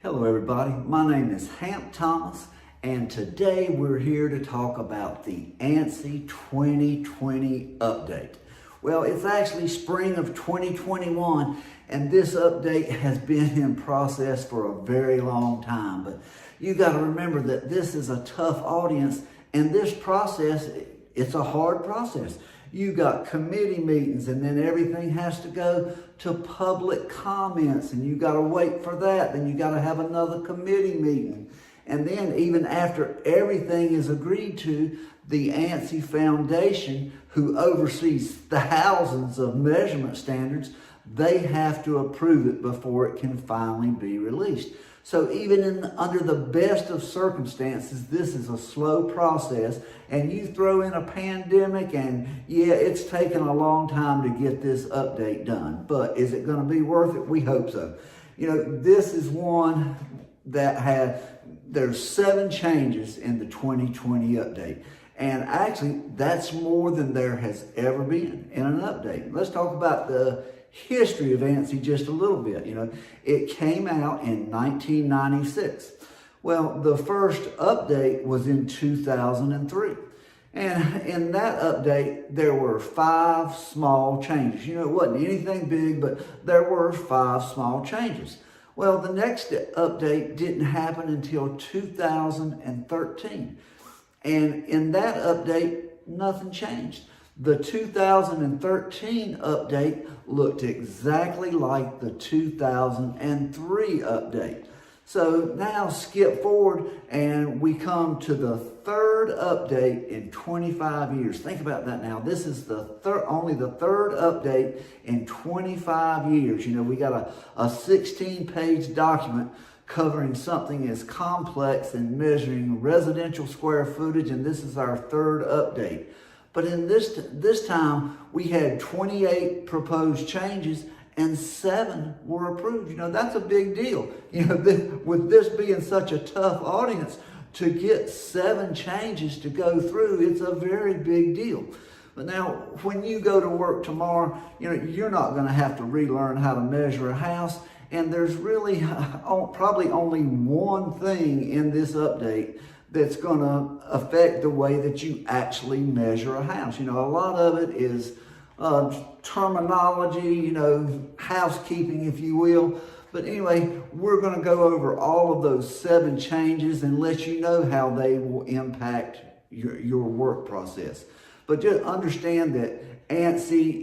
Hello everybody, my name is Hamp Thomas and today we're here to talk about the ANSI 2020 update. Well, it's actually spring of 2021 and this update has been in process for a very long time. But you got to remember that this is a tough audience and this process, it's a hard process. You got committee meetings and then everything has to go to public comments and you got to wait for that. Then you got to have another committee meeting. And then even after everything is agreed to, the ANSI Foundation, who oversees thousands of measurement standards, they have to approve it before it can finally be released. So even under the best of circumstances, this is a slow process, and you throw in a pandemic and yeah, it's taken a long time to get this update done. But is it going to be worth it? We hope so. You know, this is one that there's 7 changes in the 2020 update. And actually, that's more than there has ever been in an update. Let's talk about the history of ANSI just a little bit. You know, it came out in 1996. Well, the first update was in 2003. And in that update, there were 5 small changes. You know, it wasn't anything big, but there were 5 small changes. Well, the next update didn't happen until 2013. And in that update, nothing changed. The 2013 update looked exactly like the 2003 update. So now skip forward and we come to the 3rd update in 25 years. Think about that now. This is only the 3rd update in 25 years. You know, we got a 16-page document covering something as complex and measuring residential square footage, and this is our 3rd update. But in this time, we had 28 proposed changes and 7 were approved. You know, that's a big deal. You know, with this being such a tough audience, to get 7 changes to go through, it's a very big deal. But now, when you go to work tomorrow, you know, you're not going to have to relearn how to measure a house. And there's really probably only one thing in this update that's going to affect the way that you actually measure a house. You know, a lot of it is terminology, you know, housekeeping, if you will. But anyway, we're going to go over all of those 7 changes and let you know how they will impact your work process. But just understand that ANSI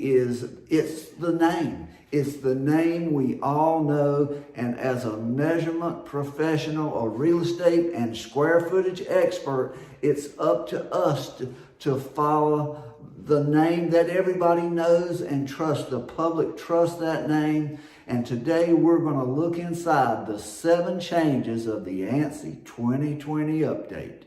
it's the name. It's the name we all know, and as a measurement professional, a real estate and square footage expert, it's up to us to follow the name that everybody knows and trust. The public trust that name. And today we're going to look inside the 7 changes of the ANSI 2020 update.